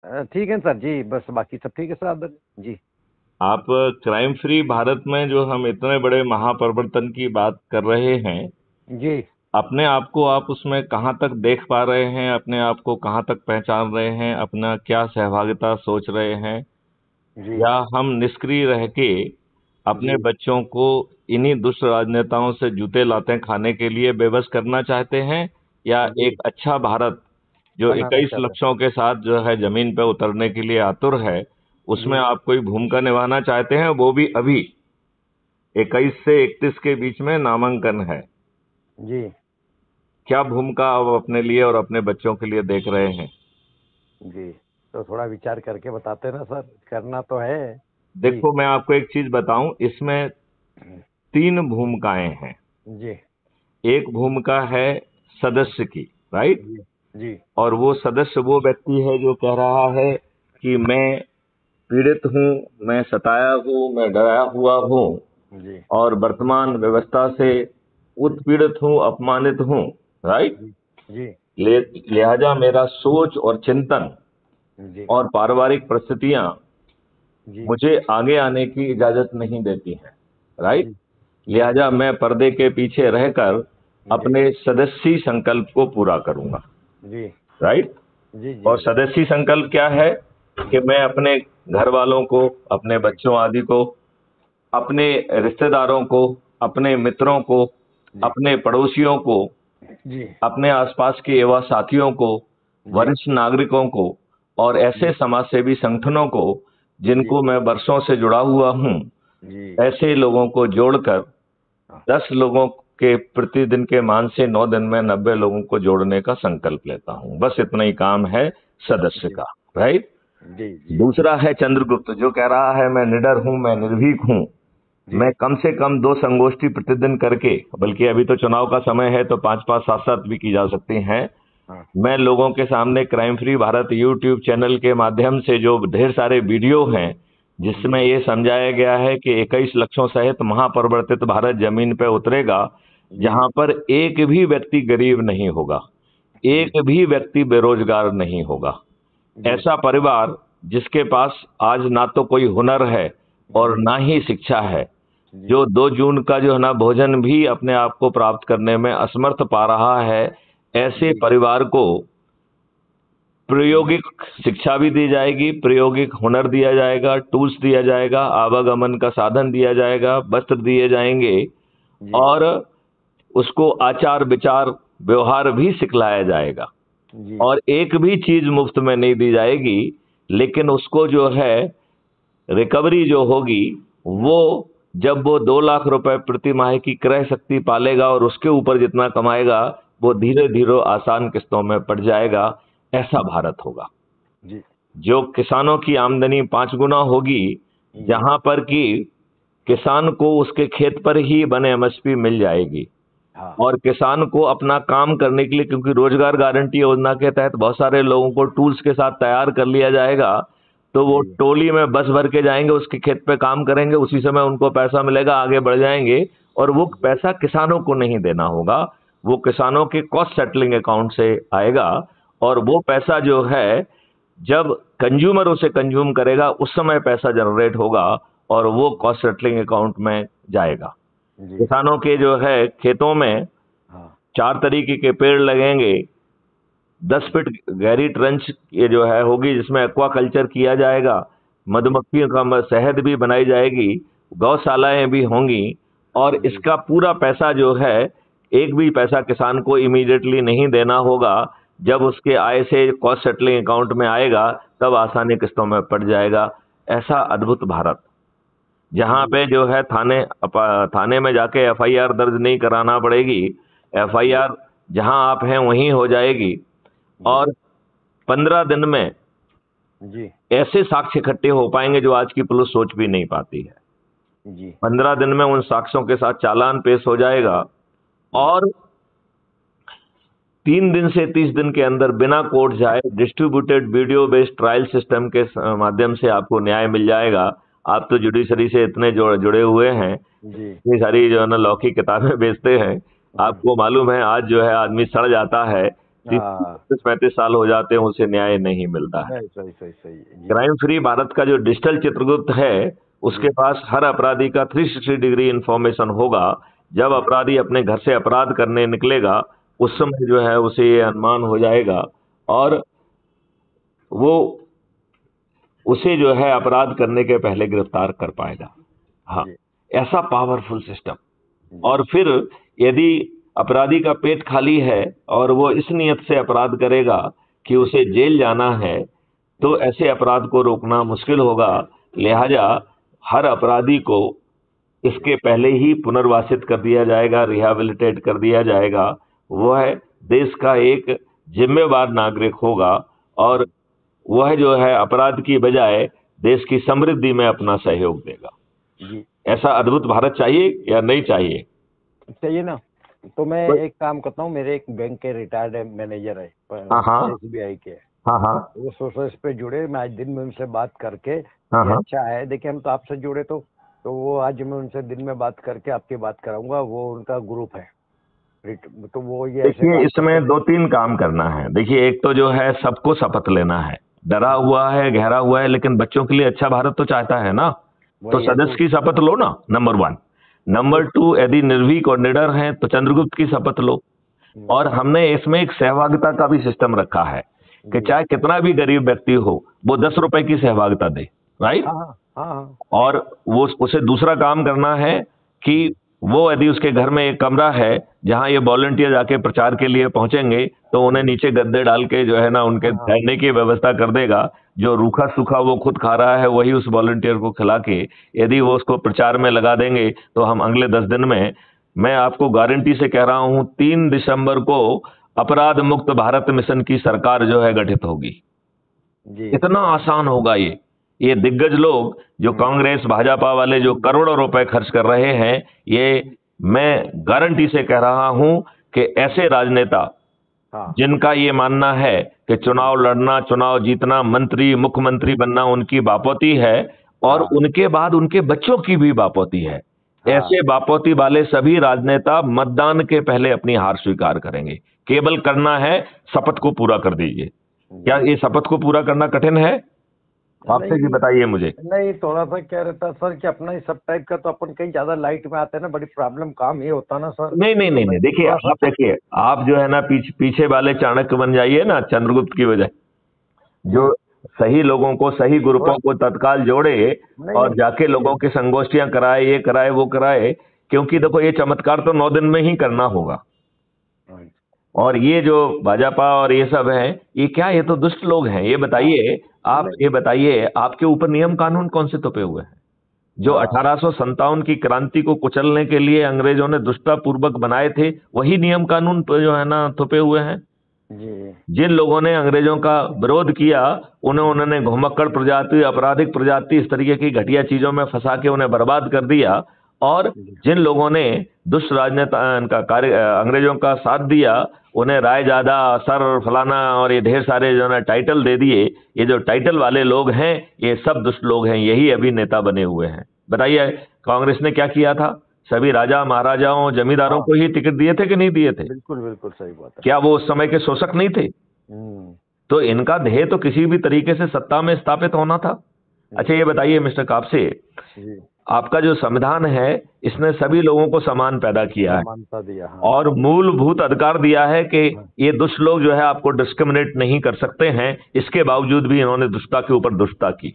ठीक है सर जी, बस बाकी सब ठीक है सर आदर जी। आप क्राइम फ्री भारत में जो हम इतने बड़े महापरिवर्तन की बात कर रहे हैं, जी अपने आप को आप उसमें कहाँ तक देख पा रहे हैं, अपने आप को कहाँ तक पहचान रहे हैं, अपना क्या सहभागिता सोच रहे हैं, जी या हम निष्क्रिय रह के अपने जी बच्चों को इन्हीं दुष्ट राजनेताओं से जूते लाते खाने के लिए बेबस करना चाहते हैं, या जी एक अच्छा भारत जो बनाना 21 चाहते लक्ष्यों के साथ जो है जमीन पर उतरने के लिए आतुर है, हैं। उसमें जी आप कोई भूमिका निभाना चाहते हैं, वो भी अभी 21 से 31 के बीच में नामांकन है। जी क्या भूमिका आप अपने लिए और अपने बच्चों के लिए देख रहे हैं? जी, तो थोड़ा विचार करके बताते ना सर, करना तो है। जी देखो, मैं आपको एक चीज बताऊं, इसमें तीन भूमिकाएं हैं। जी एक भूमिका है सदस्य की, राइट। जी जी और वो सदस्य वो व्यक्ति है जो कह रहा है कि मैं पीड़ित हूं, मैं सताया हूं, मैं डराया हुआ हूं, जी और वर्तमान व्यवस्था से उत्पीड़ित हूं, अपमानित हूं, राइट। जी जी लिहाजा मेरा सोच और चिंतन जी और पारिवारिक परिस्थितियां जी मुझे आगे आने की इजाजत नहीं देती हैं, राइट। जी जी लिहाजा मैं पर्दे के पीछे रहकर जी अपने सदस्यी संकल्प को पूरा करूंगा, जी राइट। जी जी और सदस्यी संकल्प क्या है कि जी मैं अपने घर वालों को, अपने जी बच्चों आदि को, अपने रिश्तेदारों को, अपने मित्रों को, जी अपने पड़ोसियों को, जी अपने आसपास के युवा साथियों को, जी वरिष्ठ नागरिकों को, और ऐसे जी समाजसेवी संगठनों को जी जिनको मैं वर्षों से जुड़ा हुआ हूं, जी ऐसे लोगों को जोड़कर हाँ, 10 लोगों के प्रतिदिन के मान से 9 दिन में 90 लोगों को जोड़ने का संकल्प लेता हूं। बस इतना ही काम है सदस्य जी का, राइट। जी जी दूसरा है चंद्रगुप्त, जो कह रहा है मैं निडर हूं, मैं निर्भीक हूं, जी मैं कम से कम 2 संगोष्ठी प्रतिदिन करके, बल्कि अभी तो चुनाव का समय है तो 5-5 7-7 भी की जा सकती हैं, हाँ मैं लोगों के सामने crime free Bharat YouTube channel के माध्यम से जो ढेर सारे वीडियो हैं जिसमें जी ये समझाया गया है कि 21 लक्ष्यों सहित महापरिवर्तित भारत जमीन पर उतरेगा, जी जहां पर एक भी व्यक्ति गरीब नहीं होगा, जी एक भी व्यक्ति बेरोजगार नहीं होगा। जी ऐसा परिवार जिसके पास आज ना तो कोई हुनर है और जी ना ही शिक्षा है, जी जो 2 जून का जो है ना भोजन भी अपने आप को प्राप्त करने में असमर्थ पा रहा है, ऐसे जी परिवार को जी प्रायोगिक शिक्षा भी दी जाएगी, प्रायोगिक हुनर दिया जाएगा, टूल्स दिया जाएगा, आवागमन का साधन दिया जाएगा, वस्त्र दिए जाएंगे, जी और उसको आचार विचार व्यवहार भी सिखलाया जाएगा। जी और एक भी चीज मुफ्त में नहीं दी जाएगी, लेकिन उसको जो है रिकवरी जो होगी, वो जब वो 2 लाख रुपए प्रति माह की क्रय शक्ति पालेगा और उसके ऊपर जितना कमाएगा वो धीरे धीरे आसान किस्तों में पड़ जाएगा। ऐसा भारत होगा जी जो किसानों की आमदनी 5 गुना होगी, जी जहां पर कि किसान को उसके खेत पर ही बने एमएसपी मिल जाएगी, हाँ और किसान को अपना काम करने के लिए, क्योंकि रोजगार गारंटी योजना के तहत बहुत सारे लोगों को टूल्स के साथ तैयार कर लिया जाएगा, तो वो जी टोली में बस भर के जाएंगे, उसके खेत पे काम करेंगे, उसी समय उनको पैसा मिलेगा, आगे बढ़ जाएंगे। और वो जी पैसा किसानों को नहीं देना होगा, वो किसानों के कॉस्ट सेटलिंग अकाउंट से आएगा, और वो पैसा जो है जब कंज्यूमर उसे कंज्यूम करेगा उस समय पैसा जनरेट होगा और वो कॉस्ट सेटलिंग अकाउंट में जाएगा। जी किसानों के जो है खेतों में हाँ 4 तरीके के पेड़ लगेंगे, 10 फीट गहरी ट्रंच ये जो है होगी जिसमें एक्वा कल्चर किया जाएगा, जी मधुमक्खियों का शहद भी बनाई जाएगी, गौशालाएं भी होंगी, और जी इसका पूरा पैसा जो है, एक भी पैसा किसान को इमीडिएटली नहीं देना होगा, जब उसके आय से कॉस्ट सेटलिंग अकाउंट में आएगा तब आसानी किस्तों में पड़ जाएगा। ऐसा अद्भुत भारत, जहां जी पे जो है थाने में जाके एफआईआर दर्ज नहीं कराना पड़ेगी, जी एफआईआर जहां आप हैं वहीं हो जाएगी, जी और 15 दिन में जी ऐसे साक्ष्य इकट्ठे हो पाएंगे जो आज की पुलिस सोच भी नहीं पाती है। जी 15 दिन में उन साक्ष्यों के साथ चालान पेश हो जाएगा, जी और 3 दिन से 30 दिन के अंदर बिना कोर्ट जाए distributed video based trial system के माध्यम से आपको न्याय मिल जाएगा। आप तो जुडिशरी से इतने जुड़े हुए हैं, जी इतनी सारी जो है ना लौकिक किताबें बेचते हैं, हाँ आपको मालूम है आज जो है आदमी सड़ जाता है हाँ 30-35 साल हो जाते हैं, उसे न्याय नहीं मिलता है। सही सही सही सही जी क्राइम फ्री भारत का जो डिजिटल चित्रगुप्त है, उसके जी पास हर अपराधी का 360 डिग्री इंफॉर्मेशन होगा। जब जी अपराधी अपने घर से अपराध करने निकलेगा, उस जी समय जो है उसे ये अनुमान हो जाएगा, और वो उसे जो है अपराध करने के पहले गिरफ्तार कर पाएगा। हाँ, जी ऐसा पावरफुल सिस्टम। जी और फिर यदि अपराधी का पेट खाली है और वो इस नियत से अपराध करेगा कि जी उसे जेल जाना है, तो जी ऐसे अपराध को रोकना मुश्किल होगा। लिहाजा हर अपराधी को इसके पहले ही पुनर्वासित कर दिया जाएगा, रिहैबिलिटेट कर दिया जाएगा। वह देश का एक जिम्मेवार नागरिक होगा, और वह जो है अपराध की बजाय देश की समृद्धि में अपना सहयोग देगा। जी ऐसा अद्भुत भारत चाहिए या नहीं चाहिए? चाहिए ना। तो मैं तो एक काम करता हूँ, मेरे एक बैंक के रिटायर्ड मैनेजर है, हाँ हाँ एसबीआई के। हाँ हाँ वो सोशल पे जुड़े, मैं आज दिन में उनसे बात करके, हाँ ये हाँ। अच्छा है, देखिए हम तो आपसे जुड़े, तो वो आज मैं उनसे दिन में बात करके आपकी बात कराऊंगा। वो उनका ग्रुप है, तो वो ये ऐसे देखिए, काम करते इसमें हैं। 2-3 काम करना है। देखिए, एक तो जो है सबको शपथ लेना है। डरा जी हुआ है, गहरा हुआ है, लेकिन बच्चों के लिए अच्छा भारत तो चाहता है ना। तो वही है सदस्य तो। की शपथ लो ना, नंबर 1। तो नंबर 2, यदि निर्भीक और निडर हैं तो चंद्रगुप्त की शपथ लो। हम्म, और हमने इसमें एक सहभागिता का भी सिस्टम रखा है कि जी चाहे कितना भी गरीब व्यक्ति हो, वो 10 रुपए की सहभागिता दे। राइट। हाँ हाँ हाँ हाँ और वो उसे दूसरा काम करना है कि वो यदि उसके घर में एक कमरा है जहां ये वॉलंटियर जाके प्रचार के लिए पहुंचेंगे, तो उन्हें नीचे गद्दे डाल के जो है ना उनके हाँ हाँ ठहरने की व्यवस्था कर देगा। जो रूखा सूखा वो खुद खा रहा है, वही उस वॉलंटियर को खिला के, यदि वो उसको प्रचार में लगा देंगे, तो हम अगले 10 दिन में, मैं आपको गारंटी से कह रहा हूं, 3 दिसंबर को अपराध मुक्त भारत मिशन की सरकार जो है गठित होगी। जी इतना आसान होगा ये दिग्गज लोग जो हम्म, कांग्रेस भाजपा वाले जो करोड़ों रुपए खर्च कर रहे हैं, ये मैं गारंटी से कह रहा हूं कि ऐसे राजनेता हाँ जिनका ये मानना है कि चुनाव लड़ना, चुनाव जीतना, मंत्री मुख्यमंत्री बनना उनकी बापोती है, और हाँ उनके बाद उनके बच्चों की भी बापोती है, हाँ ऐसे बापोती वाले सभी राजनेता मतदान के पहले अपनी हार स्वीकार करेंगे। केवल करना है, शपथ को पूरा कर दीजिए। क्या जी ये शपथ को पूरा करना कठिन है? आपसे जी नहीं बताइए मुझे। नहीं, थोड़ा सा क्या रहता है सर कि अपना ही सब टाइप का, तो अपन कहीं ज्यादा लाइट में आते हैं ना, बड़ी प्रॉब्लम काम ये होता है ना सर। नहीं नहीं तो नहीं मैं नहीं, देखिए थोड़ा सा आप, देखिए आप जो है ना पीछे वाले चाणक्य बन जाइए ना, चंद्रगुप्त की वजह, जो जी सही लोगों को, सही थोड़ा ग्रुपों को तत्काल जोड़े नहीं और जाके नहीं लोगों की संगोष्ठियां कराए, ये कराए वो कराए। क्योंकि देखो, ये चमत्कार तो 9 दिन में ही करना होगा। हाँ और ये जो भाजपा और ये सब है, ये क्या, ये तो दुष्ट लोग हैं। ये हाँ, बताइए, आप नहीं ये बताइए, आपके ऊपर नियम कानून कौन से थोपे हुए हैं? जो हाँ 1857 की क्रांति को कुचलने के लिए अंग्रेजों ने दुष्टतापूर्वक बनाए थे, वही नियम कानून तो जो है ना थोपे हुए हैं। जी जिन लोगों ने अंग्रेजों का विरोध किया, उन्होंने घुमक्कड़ प्रजाति, आपराधिक प्रजाति, इस तरीके की घटिया चीजों में फंसा के उन्हें बर्बाद कर दिया। और जी जिन लोगों ने दुष्ट राजनेता का कार्य, अंग्रेजों का साथ दिया, उन्हें रायजादा, सर, फलाना और ये ढेर सारे जो है टाइटल दे दिए। ये जो टाइटल वाले लोग हैं, ये सब दुष्ट लोग हैं, यही अभी नेता बने हुए हैं। बताइए, कांग्रेस ने क्या किया था? सभी राजा महाराजाओं जमींदारों हाँ को ही टिकट दिए थे कि नहीं दिए थे? बिल्कुल बिल्कुल सही बात है। क्या वो उस समय के शोषक नहीं थे? हम्म तो इनका ध्येय तो किसी भी तरीके से सत्ता में स्थापित होना था। अच्छा, जी ये बताइए मिस्टर कापसे, जी आपका जो संविधान है, इसने सभी लोगों को समान पैदा किया है समानता दिया हाँ और मूलभूत अधिकार दिया है कि हाँ ये दुष्ट लोग जो है आपको डिस्क्रिमिनेट नहीं कर सकते हैं। इसके बावजूद भी इन्होंने दुष्टता के ऊपर दुष्टता की।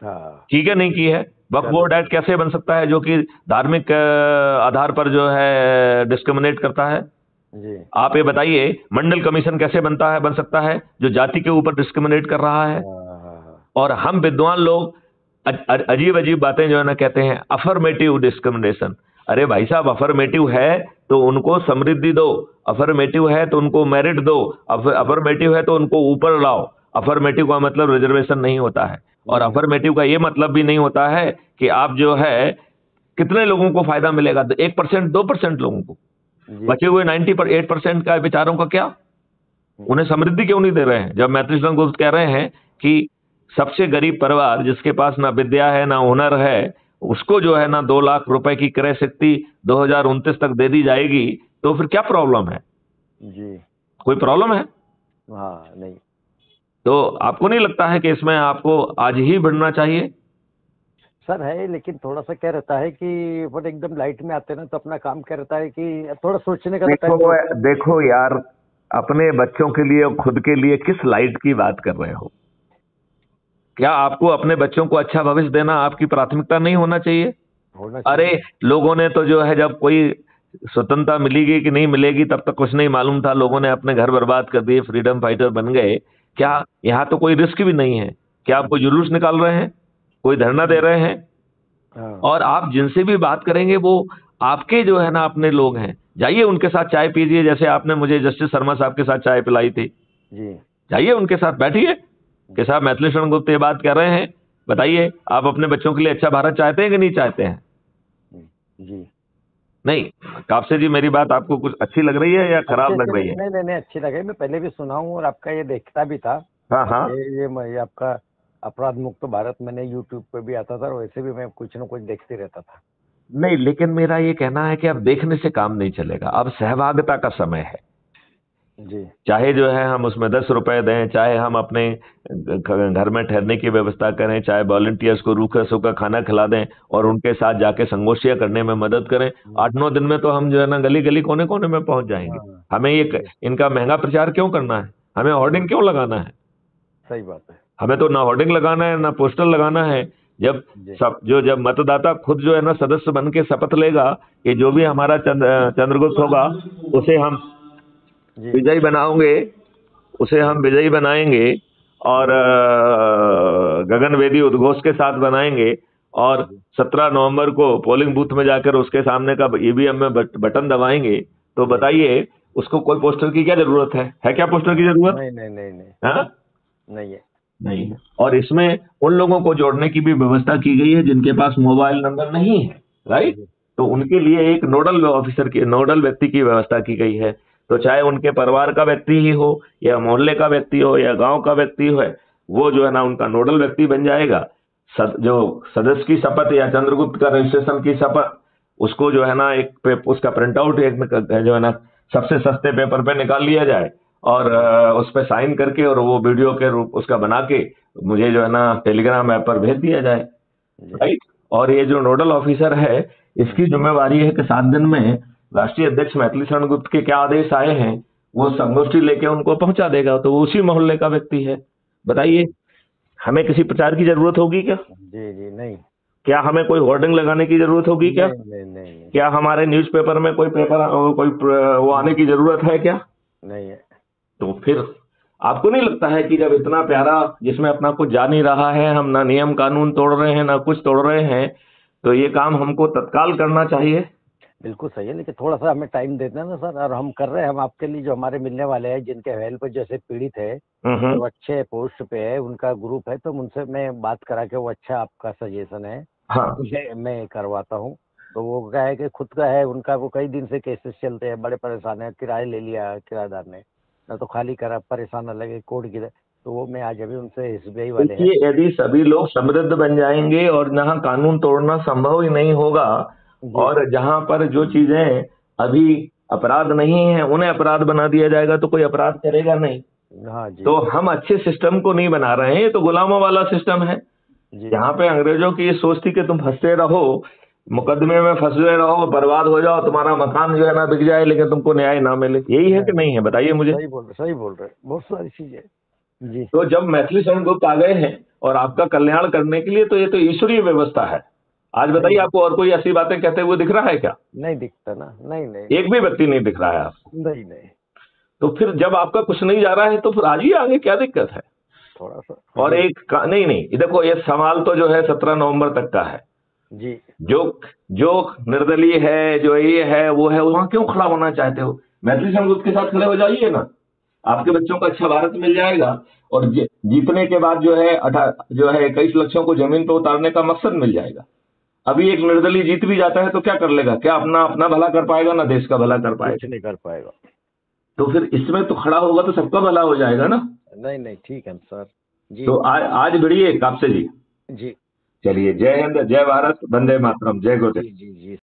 हाँ ठीक है, नहीं की है। वक्फ चलो बोर्ड एक्ट कैसे बन सकता है जो कि धार्मिक आधार पर जो है डिस्क्रिमिनेट करता है? जी आप ये बताइए, मंडल कमीशन कैसे बन सकता है जो जाति के ऊपर डिस्क्रिमिनेट कर रहा है? हाँ और हम विद्वान लोग अजीब अजीब बातें जो है ना कहते हैं, अफर्मेटिव डिस्क्रिमिनेशन। अरे भाई साहब, अफर्मेटिव है तो उनको समृद्धि दो, अफर्मेटिव है तो उनको मेरिट दो, अफर्मेटिव है तो उनको ऊपर लाओ। अफर्मेटिव का मतलब रिजर्वेशन नहीं होता है, और हम्म, अफर्मेटिव का ये मतलब भी नहीं होता है कि आप जो है कितने लोगों को फायदा मिलेगा, 1% 2% लोगों को। जी बचे हुए 98% का बेचारों का क्या? उन्हें समृद्धि क्यों नहीं दे रहे हैं? जब मैत्री गुप्त कह रहे हैं कि सबसे गरीब परिवार जिसके पास ना विद्या है ना हुनर है, उसको जो है ना 2 लाख रुपए की क्रय शक्ति 2029 तक दे दी जाएगी, तो फिर क्या प्रॉब्लम है? जी कोई प्रॉब्लम है? हाँ नहीं तो आपको नहीं लगता है कि इसमें आपको आज ही बढ़ना चाहिए? सर है, लेकिन थोड़ा सा क्या रहता है कि अपन एकदम लाइट में आते हैं ना, तो अपना काम क्या रहता है कि थोड़ा सोचने का देखो टाइम तो। देखो यार, अपने बच्चों के लिए और खुद के लिए किस लाइट की बात कर रहे हो? क्या आपको अपने बच्चों को अच्छा भविष्य देना आपकी प्राथमिकता नहीं होना चाहिए? होना अरे, चाहिए। लोगों ने तो जो है, जब कोई स्वतंत्रता मिलेगी कि नहीं मिलेगी तब तक कुछ नहीं मालूम था, लोगों ने अपने घर बर्बाद कर दिए, फ्रीडम फाइटर बन गए। क्या यहाँ तो कोई रिस्क भी नहीं है? क्या आप कोई जुलूस निकाल रहे हैं, कोई धरना दे रहे हैं? हाँ और आप जिनसे भी बात करेंगे वो आपके जो है ना अपने लोग हैं। जाइए उनके साथ चाय पीजिए, जैसे आपने मुझे जस्टिस शर्मा साहब के साथ चाय पिलाई थी। जी जाइए उनके साथ बैठिए कि साहब मैथिली शरण गुप्त ये बात कर रहे हैं, बताइए आप अपने बच्चों के लिए अच्छा भारत चाहते हैं कि नहीं चाहते हैं? जी। नहीं, कापसे जी, मेरी बात आपको कुछ अच्छी लग रही है या अच्छे खराब अच्छे लग रही है? नहीं नहीं नहीं, अच्छी लगे, मैं पहले भी सुना हूँ और आपका ये देखता भी था। हाँ हाँ। ये आपका अपराध मुक्त भारत मैंने यूट्यूब पे भी आता था, और वैसे भी मैं कुछ ना कुछ देखते रहता था। नहीं, लेकिन मेरा ये कहना है कि अब देखने से काम नहीं चलेगा, अब सहभागिता का समय है। जी चाहे जो है हम उसमें 10 रुपए दें, चाहे हम अपने घर में ठहरने की व्यवस्था करें, चाहे वॉलंटियर्स को रूखा सूखा खाना खिला दें और उनके साथ जाके संगोष्ठियां करने में मदद करें। 8-9 दिन में तो हम जो है ना गली गली कोने कोने में पहुंच जाएंगे। हाँ हमें ये जी, इनका महंगा प्रचार क्यों करना है? हमें होर्डिंग क्यों लगाना है? सही बात है। हमें तो ना होर्डिंग लगाना है ना पोस्टर लगाना है। जब जी जब मतदाता खुद जो है ना सदस्य बन के शपथ लेगा कि जो भी हमारा चंद्रगुप्त होगा उसे हम जी विजयी बनाओगे, उसे हम विजयी बनाएंगे, और गगन वेदी उद्घोष के साथ बनाएंगे, और जी 17 नवंबर को पोलिंग बूथ में जाकर उसके सामने का ईवीएम में बटन दबाएंगे, तो जी। बताइए उसको कोई पोस्टर की क्या जरूरत है क्या पोस्टर की जरूरत? नहीं नहीं नहीं नहीं। हाँ, नहीं है। नहीं है। और इसमें उन लोगों को जोड़ने की भी व्यवस्था की गई है जिनके पास मोबाइल नंबर नहीं है, राइट? जी तो उनके लिए एक नोडल व्यक्ति की व्यवस्था की गई है। तो चाहे उनके परिवार का व्यक्ति ही हो, या मोहल्ले का व्यक्ति हो, या गांव का व्यक्ति हो, वो जो है ना उनका नोडल व्यक्ति बन जाएगा। जो सदस्य की शपथ या चंद्रगुप्त का रजिस्ट्रेशन की शपथ, उसको जो है ना उसका प्रिंट आउट एक जो है ना सबसे सस्ते पेपर पे निकाल लिया जाए, और उस पर साइन करके और वो वीडियो के रूप उसका बना के मुझे जो है ना टेलीग्राम ऐप पर भेज दिया जाए, जी राइट? और ये जो नोडल ऑफिसर है, इसकी जिम्मेवारी है कि 7 दिन में राष्ट्रीय अध्यक्ष मैथिली शरण गुप्त के क्या आदेश आए हैं वो संगोष्ठी लेके उनको पहुंचा देगा, तो वो उसी मोहल्ले का व्यक्ति है। बताइए, हमें किसी प्रचार की जरूरत होगी क्या? जी जी। नहीं क्या हमें कोई होर्डिंग लगाने की जरूरत होगी क्या? नहीं नहीं नहीं नहीं। क्या हमारे न्यूज़पेपर में वो आने की जरूरत है क्या? नहीं है। तो फिर आपको नहीं लगता है कि जब इतना प्यारा, जिसमें अपना कुछ जा नहीं रहा है, हम ना नियम कानून तोड़ रहे हैं ना कुछ तोड़ रहे हैं, तो ये काम हमको तत्काल करना चाहिए? बिल्कुल सही है, लेकिन थोड़ा सा हमें टाइम देते हैं ना सर, और हम कर रहे हैं। हम आपके लिए, जो हमारे मिलने वाले हैं जिनके हेल्प जैसे पीड़ित है और हम्म। वो अच्छे पोस्ट पे है, उनका ग्रुप है, तो उनसे मैं बात करा के, वो अच्छा आपका सजेशन है, हाँ, मैं करवाता हूँ। तो वो क्या है कि खुद का है उनका, वो कई दिन से केसेस चलते हैं, बड़े परेशान है, किराए ले लिया किराएदार ने, ना तो खाली करा, परेशान अलग कोर्ट की। तो वो मैं आज अभी उनसे एसबीआई वाले हैं। देखिए, यदि सभी लोग समृद्ध बन जाएंगे और जहाँ कानून तोड़ना संभव ही नहीं होगा, जी और जहाँ पर जो चीजें अभी अपराध नहीं है उन्हें अपराध बना दिया जाएगा, तो कोई अपराध करेगा नहीं। हाँ जी तो हम अच्छे सिस्टम को नहीं बना रहे हैं, ये तो गुलामों वाला सिस्टम है। जी यहाँ पे अंग्रेजों की ये सोच थी कि तुम फंसते रहो, मुकदमे में फंसते रहो, बर्बाद हो जाओ, तुम्हारा मकान जो है ना बिक जाए, लेकिन तुमको न्याय ना मिले। यही है कि नहीं। नहीं है, बताइए मुझे। सही बोल रहे, बहुत सारी चीजें। जी। तो जब मैथिली शरण गुप्त आ गए हैं और आपका कल्याण करने के लिए, तो ये तो ईश्वरीय व्यवस्था है। आज सही बताइए, बात। आपको और कोई ऐसी बातें कहते हुए दिख रहा है क्या? नहीं दिखता ना, नहीं नहीं एक भी व्यक्ति नहीं दिख रहा है आपको। नहीं नहीं। तो फिर जब आपका कुछ नहीं जा रहा है तो फिर आइए आगे, क्या दिक्कत है? थोड़ा सा। और जी नहीं नहीं, ये देखो, ये सवाल तो जो है 17 नवंबर तक का है। जी जो जो निर्दलीय है, जो ये है वो है, वहां क्यों खड़ा होना चाहते हो? मैथिली शरण गुप्त के साथ खड़े हो जाइए ना, आपके जी बच्चों को अच्छा भारत मिल जाएगा। और जीतने के बाद जो है 21 लक्षों को जमीन पर उतारने का मकसद मिल जाएगा। अभी एक निर्दलीय जीत भी जाता है तो क्या कर लेगा? क्या अपना अपना भला कर पाएगा? ना देश का भला कर कुछ पाएगा। नहीं कर पाएगा। तो फिर इसमें तो खड़ा होगा तो सबका भला हो जाएगा ना। नहीं नहीं, ठीक है सर। जी तो आज भिड़िए कापसे जी। जी चलिए, जय हिंद, जय भारत, वंदे मातरम, जय गुरुदेव। जी जी जी।